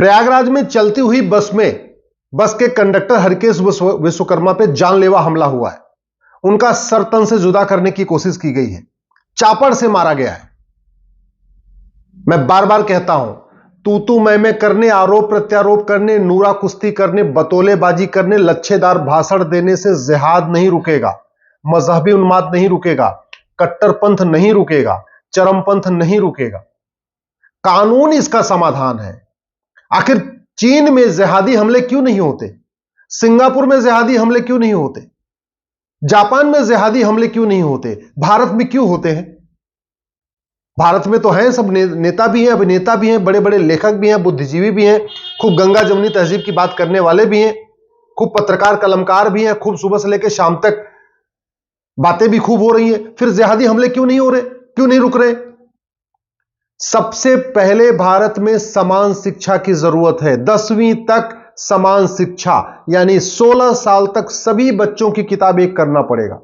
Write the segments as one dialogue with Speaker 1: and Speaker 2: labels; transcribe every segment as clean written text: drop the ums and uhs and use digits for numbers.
Speaker 1: प्रयागराज में चलती हुई बस के कंडक्टर हरकेश विश्वकर्मा पे जानलेवा हमला हुआ है। उनका सर तन से जुदा करने की कोशिश की गई है, चापड़ से मारा गया है। मैं बार बार कहता हूं, तू मैं करने, आरोप प्रत्यारोप करने, नूरा कुश्ती करने, बतौलेबाजी करने, लच्छेदार भाषण देने से जिहाद नहीं रुकेगा, मजहबी उन्माद नहीं रुकेगा, कट्टरपंथ नहीं रुकेगा, चरमपंथ नहीं रुकेगा। कानून इसका समाधान है। आखिर चीन में जिहादी हमले क्यों नहीं होते? सिंगापुर में जिहादी हमले क्यों नहीं होते? जापान में जिहादी हमले क्यों नहीं होते? भारत में क्यों होते हैं? भारत में तो हैं, सब नेता भी हैं, अभिनेता भी हैं, बड़े बड़े लेखक भी हैं, बुद्धिजीवी भी हैं, खूब गंगा जमुनी तहजीब की बात करने वाले भी हैं, खूब पत्रकार कलमकार भी हैं, खूब सुबह से लेकर शाम तक बातें भी खूब हो रही हैं। फिर जिहादी हमले क्यों नहीं हो रहे, क्यों नहीं रुक रहे? सबसे पहले भारत में समान शिक्षा की जरूरत है। 10वीं तक समान शिक्षा, यानी 16 साल तक सभी बच्चों की किताब एक करना पड़ेगा।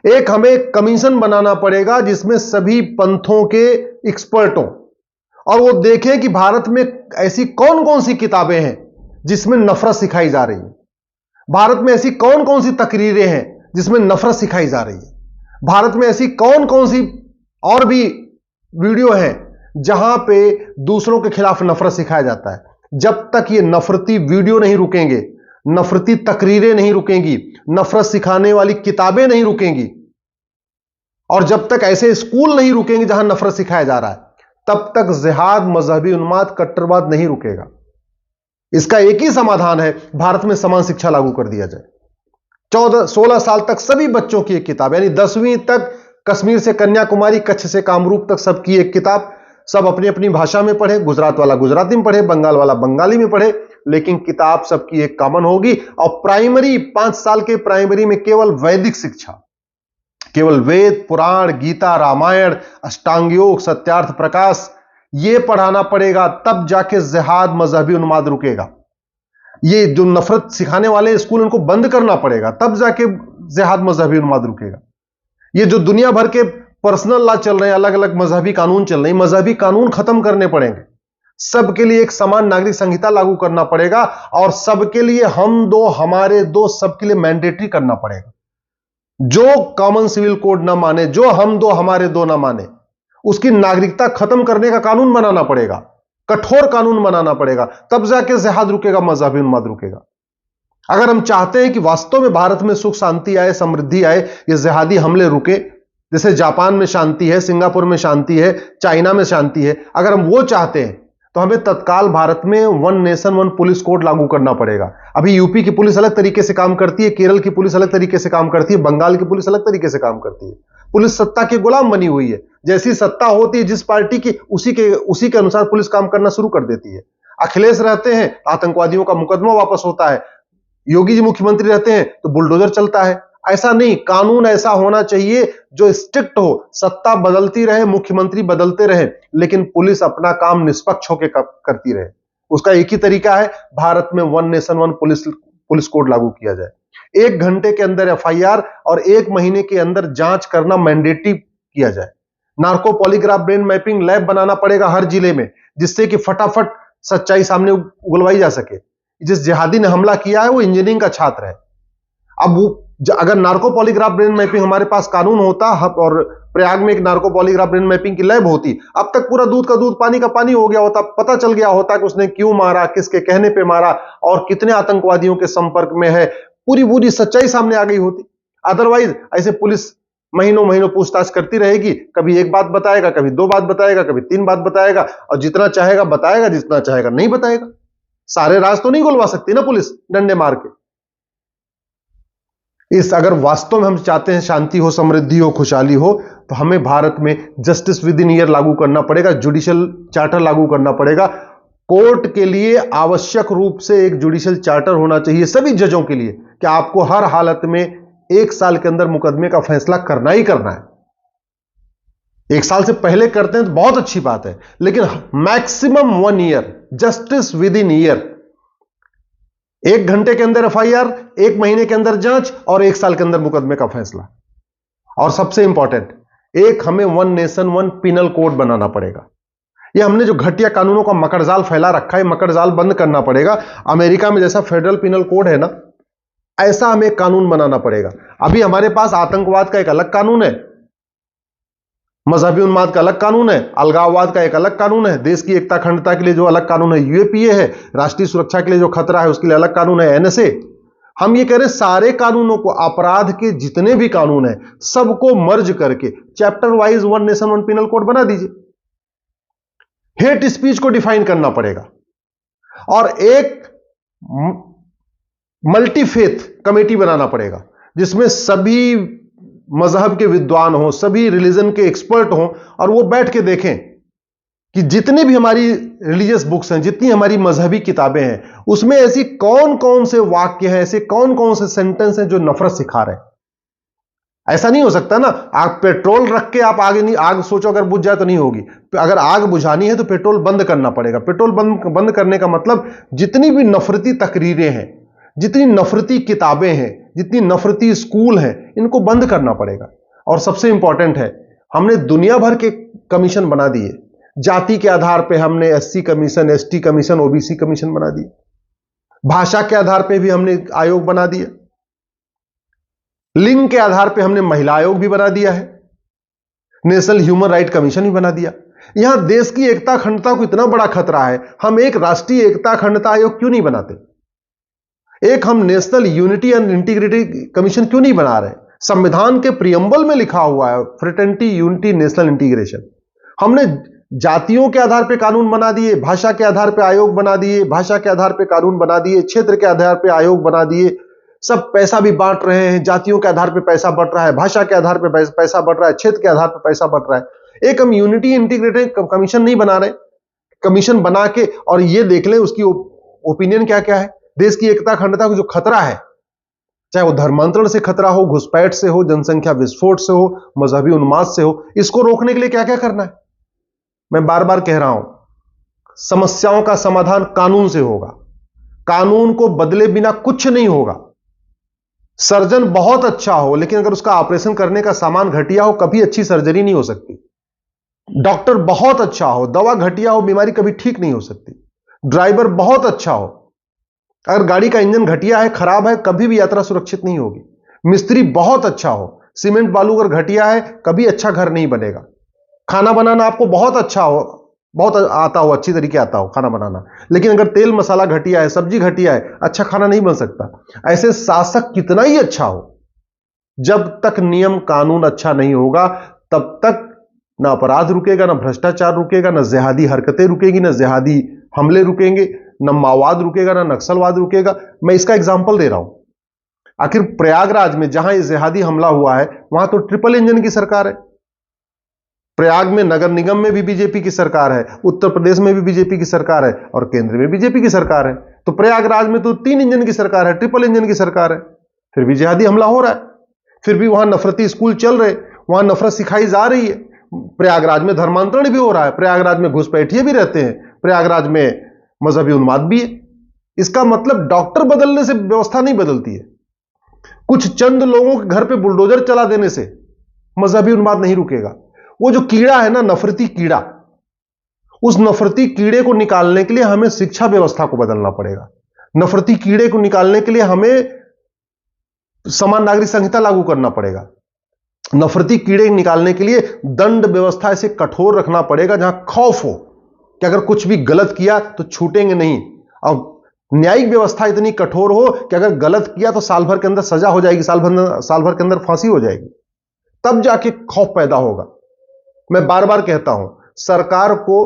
Speaker 1: एक हमें कमीशन बनाना पड़ेगा जिसमें सभी पंथों के एक्सपर्ट हों और वो देखें कि भारत में ऐसी कौन कौन सी किताबें हैं जिसमें नफरत सिखाई जा रही है, भारत में ऐसी कौन कौन सी तकरीरें हैं जिसमें नफरत सिखाई जा रही है, भारत में ऐसी कौन कौन सी और भी वीडियो है जहां पे दूसरों के खिलाफ नफरत सिखाया जाता है। जब तक ये नफरती वीडियो नहीं रुकेंगे, नफरती तकरीरें नहीं रुकेंगी, नफरत सिखाने वाली किताबें नहीं रुकेंगी और जब तक ऐसे स्कूल नहीं रुकेंगे जहां नफरत सिखाया जा रहा है, तब तक जिहाद, मजहबी उन्माद, कट्टरवाद नहीं रुकेगा। इसका एक ही समाधान है, भारत में समान शिक्षा लागू कर दिया जाए। 16 साल तक सभी बच्चों की एक किताब, यानी 10वीं तक कश्मीर से कन्याकुमारी, कच्छ से कामरूप तक सबकी एक किताब, सब अपनी अपनी भाषा में पढ़े, गुजरात वाला गुजराती में पढ़े, बंगाल वाला बंगाली में पढ़े, लेकिन किताब सबकी एक कॉमन होगी। और प्राइमरी 5 साल के प्राइमरी में केवल वैदिक शिक्षा, केवल वेद, पुराण, गीता, रामायण, अष्टांग योग, सत्यार्थ प्रकाश, यह पढ़ाना पड़ेगा। तब जाके जिहाद, मजहबी उन्माद रुकेगा। ये जो नफरत सिखाने वाले स्कूल, उनको बंद करना पड़ेगा, तब जाके जिहाद, मजहबी उन्माद रुकेगा। ये जो दुनिया भर के पर्सनल लॉ चल रहे हैं, अलग अलग मजहबी कानून चल रहे हैं, मजहबी कानून खत्म करने पड़ेंगे। सबके लिए एक समान नागरिक संहिता लागू करना पड़ेगा और सबके लिए हम दो हमारे दो, सबके लिए मैंडेटरी करना पड़ेगा। जो कॉमन सिविल कोड ना माने, जो हम दो हमारे दो ना माने, उसकी नागरिकता खत्म करने का कानून बनाना पड़ेगा, कठोर कानून बनाना पड़ेगा। तब जाके जिहाद रुकेगा, मजहबी उन्माद रुकेगा। अगर हम चाहते हैं कि वास्तव में भारत में सुख शांति आए, समृद्धि आए, ये जिहादी हमले रुके, जैसे जापान में शांति है, सिंगापुर में शांति है, चाइना में शांति है, अगर हम वो चाहते हैं तो हमें तत्काल भारत में 1 नेशन 1 पुलिस कोड लागू करना पड़ेगा। अभी यूपी की पुलिस अलग तरीके से काम करती है, केरल की पुलिस अलग तरीके से काम करती है, बंगाल की पुलिस अलग तरीके से काम करती है। पुलिस सत्ता के गुलाम बनी हुई है। जैसी सत्ता होती है जिस पार्टी की, उसी के अनुसार पुलिस काम करना शुरू कर देती है। अखिलेश रहते हैं, आतंकवादियों का मुकदमा वापस होता है। योगी जी मुख्यमंत्री रहते हैं तो बुलडोजर चलता है। ऐसा नहीं, कानून ऐसा होना चाहिए जो स्ट्रिक्ट हो, सत्ता बदलती रहे, मुख्यमंत्री बदलते रहे, लेकिन पुलिस अपना काम निष्पक्ष होकर करती रहे। उसका एक ही तरीका है, भारत में 1 नेशन 1 पुलिस कोड लागू किया जाए। 1 घंटे के अंदर एफआईआर और 1 महीने के अंदर जांच करना मैंडेटरी किया जाए। Narco polygraph brain mapping lab बनाना पड़ेगा हर जिले में, जिससे कि फटाफट सच्चाई सामने उगलवाई जा सके। जिस जिहादी ने हमला किया है वो इंजीनियरिंग का छात्र है। अब अगर नार्को पॉलीग्राफ ब्रेन मैपिंग हमारे पास कानून होता और प्रयाग में एक नार्को पॉलीग्राफ ब्रेन मैपिंग की लैब होती, अब तक पूरा दूध का दूध, पानी का पानी हो गया होता। पता चल गया होता कि उसने क्यों मारा, किसके कहने पे मारा और कितने आतंकवादियों के संपर्क में है, पूरी सच्चाई सामने आ गई होती। अदरवाइज ऐसे पुलिस महीनों पूछताछ करती रहेगी, कभी 1 बात बताएगा, कभी 2 बात बताएगा, कभी 3 बात बताएगा और जितना चाहेगा बताएगा, जितना चाहेगा नहीं बताएगा। सारे राज तो नहीं खुलवा सकती ना पुलिस डंडे मार के। अगर वास्तव में हम चाहते हैं शांति हो, समृद्धि हो, खुशहाली हो, तो हमें भारत में जस्टिस विद इन ईयर लागू करना पड़ेगा, जुडिशियल चार्टर लागू करना पड़ेगा। कोर्ट के लिए आवश्यक रूप से एक जुडिशियल चार्टर होना चाहिए सभी जजों के लिए कि आपको हर हालत में 1 साल के अंदर मुकदमे का फैसला करना ही करना है। 1 साल से पहले करते हैं तो बहुत अच्छी बात है, लेकिन maximum 1 year, justice with in year. 1 घंटे के अंदर एफआईआर, 1 महीने के अंदर जांच और 1 साल के अंदर मुकदमे का फैसला। और सबसे इंपॉर्टेंट, हमें 1 नेशन 1 पिनल कोड बनाना पड़ेगा। ये हमने जो घटिया कानूनों का मकड़जाल फैला रखा है, मकड़जाल बंद करना पड़ेगा। अमेरिका में जैसा फेडरल पिनल कोड है ना, ऐसा हमें कानून बनाना पड़ेगा। अभी हमारे पास आतंकवाद का एक अलग कानून है, मजहबी उन्माद का अलग कानून है, अलगाववाद का एक अलग कानून है, देश की एकता अखंडता के लिए जो अलग कानून है यूएपीए है, राष्ट्रीय सुरक्षा के लिए जो खतरा है उसके लिए अलग कानून है एनएसए। हम ये कह रहे सारे कानूनों को, अपराध के जितने भी कानून हैं सबको मर्ज करके chapter wise one nation one penal code बना दीजिए। हेट स्पीच को डिफाइन करना पड़ेगा और एक मल्टीफेथ कमेटी बनाना पड़ेगा जिसमें सभी मजहब के विद्वान हो, सभी रिलीजन के एक्सपर्ट हो, और वो बैठ के देखें कि जितनी भी हमारी रिलीजियस बुक्स हैं, जितनी हमारी मजहबी किताबें हैं, उसमें ऐसी कौन कौन से वाक्य हैं, ऐसे कौन कौन से सेंटेंस हैं जो नफरत सिखा रहे हैं। ऐसा नहीं हो सकता ना, आग पेट्रोल रख के आप आगे नहीं, आग सोचो अगर बुझ जाए तो नहीं होगी। अगर आग बुझानी है तो पेट्रोल बंद करना पड़ेगा। पेट्रोल बंद करने का मतलब जितनी भी नफरती तकरीरें हैं, जितनी नफरती किताबें हैं, जितनी नफरती स्कूल हैं, इनको बंद करना पड़ेगा। और सबसे इंपॉर्टेंट है, हमने दुनिया भर के कमीशन बना दिए। जाति के आधार पे हमने SC commission, ST commission, OBC commission बना दिए। भाषा के आधार पे भी हमने आयोग बना दिया। लिंग के आधार पे हमने महिला आयोग भी बना दिया है। नेशनल ह्यूमन राइट कमीशन भी बना दिया। यहां देश की एकता अखंडता को इतना बड़ा खतरा है, हम एक राष्ट्रीय एकता अखंडता आयोग क्यों नहीं बनाते? एक हम national unity and integrity commission क्यों नहीं बना रहे? संविधान के प्रियम्बल में लिखा हुआ है फ्रेटर्निटी, यूनिटी, नेशनल इंटीग्रेशन। हमने जातियों के आधार पे कानून बना दिए, भाषा के आधार पे आयोग बना दिए, भाषा के आधार पे कानून बना दिए, क्षेत्र के आधार पे आयोग बना दिए। सब पैसा भी बांट रहे हैं, जातियों के आधार पे पैसा बढ़ रहा है, भाषा के आधार पे पैसा बढ़ रहा है, क्षेत्र के आधार पे पैसा बढ़ रहा है। एक हम यूनिटी इंटीग्रेटेड कमीशन नहीं बना रहे। कमीशन बना के और ये देख लें उसकी ओपिनियन क्या क्या है। देश की एकता अखंडता को जो खतरा है, चाहे वो धर्मांतरण से खतरा हो, घुसपैठ से हो, जनसंख्या विस्फोट से हो, मजहबी उन्माद से हो, इसको रोकने के लिए क्या क्या करना है? मैं बार बार कह रहा हूं, समस्याओं का समाधान कानून से होगा। कानून को बदले बिना कुछ नहीं होगा। सर्जन बहुत अच्छा हो, लेकिन अगर उसका ऑपरेशन करने का सामान घटिया हो, कभी अच्छी सर्जरी नहीं हो सकती। डॉक्टर बहुत अच्छा हो, दवा घटिया हो, बीमारी कभी ठीक नहीं हो सकती। ड्राइवर बहुत अच्छा हो, अगर गाड़ी का इंजन घटिया है, खराब है, कभी भी यात्रा सुरक्षित नहीं होगी। मिस्त्री बहुत अच्छा हो, सीमेंट बालू अगर घटिया है, कभी अच्छा घर नहीं बनेगा। खाना बनाना आपको बहुत अच्छा हो, बहुत आता हो, अच्छी तरीके आता हो खाना बनाना, लेकिन अगर तेल मसाला घटिया है, सब्जी घटिया है, अच्छा खाना नहीं बन सकता। ऐसे शासक कितना ही अच्छा हो, जब तक नियम कानून अच्छा नहीं होगा, तब तक ना अपराध रुकेगा, ना भ्रष्टाचार रुकेगा, ना जिहादी हरकतें रुकेगी, ना जिहादी हमले रुकेंगे, ना माओवाद रुकेगा, ना नक्सलवाद रुकेगा। मैं इसका एग्जाम्पल दे रहा हूं। आखिर प्रयागराज में जहां ये जिहादी हमला हुआ है, वहां तो ट्रिपल इंजन की सरकार है। प्रयाग में नगर निगम में भी बीजेपी की सरकार है, उत्तर प्रदेश में भी बीजेपी की सरकार है, और केंद्र में बीजेपी की सरकार है। तो प्रयागराज में तो 3 इंजन की सरकार है, ट्रिपल इंजन की सरकार है, फिर भी जिहादी हमला हो रहा है। फिर भी वहां नफरती स्कूल चल रहे, वहां नफरत सिखाई जा रही है। प्रयागराज में धर्मांतरण भी हो रहा है, प्रयागराज में घुसपैठिए भी रहते हैं, प्रयागराज में मजहबी उन्माद भी है। इसका मतलब डॉक्टर बदलने से व्यवस्था नहीं बदलती है। कुछ चंद लोगों के घर पे बुलडोजर चला देने से मजहबी उन्माद नहीं रुकेगा। वो जो कीड़ा है ना, नफरती कीड़ा, उस नफरती कीड़े को निकालने के लिए हमें शिक्षा व्यवस्था को बदलना पड़ेगा। नफरती कीड़े को निकालने के लिए हमें समान नागरिक संहिता लागू करना पड़ेगा। नफरती कीड़े निकालने के लिए दंड व्यवस्था ऐसे कठोर रखना पड़ेगा जहां खौफ हो कि अगर कुछ भी गलत किया तो छूटेंगे नहीं। और न्यायिक व्यवस्था इतनी कठोर हो कि अगर गलत किया तो साल भर के अंदर सजा हो जाएगी, साल भर के अंदर फांसी हो जाएगी, तब जाके खौफ पैदा होगा। मैं बार बार कहता हूं, सरकार को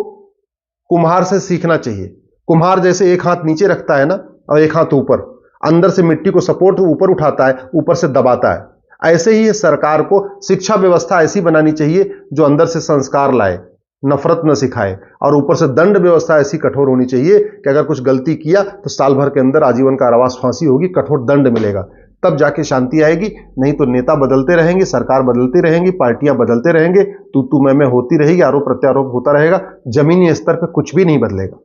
Speaker 1: कुम्हार से सीखना चाहिए। कुम्हार जैसे एक हाथ नीचे रखता है ना, और एक हाथ ऊपर, अंदर से मिट्टी को सपोर्ट ऊपर उठाता है, ऊपर से दबाता है। ऐसे ही सरकार को शिक्षा व्यवस्था ऐसी बनानी चाहिए जो अंदर से संस्कार लाए, नफरत न सिखाए, और ऊपर से दंड व्यवस्था ऐसी कठोर होनी चाहिए कि अगर कुछ गलती किया तो साल भर के अंदर आजीवन कारावास, फांसी होगी, कठोर दंड मिलेगा। तब जाके शांति आएगी। नहीं तो नेता बदलते रहेंगे, सरकार बदलती रहेंगी, पार्टियां बदलते रहेंगे, तू मैं होती रहेगी, आरोप प्रत्यारोप होता रहेगा, जमीनी स्तर पर कुछ भी नहीं बदलेगा।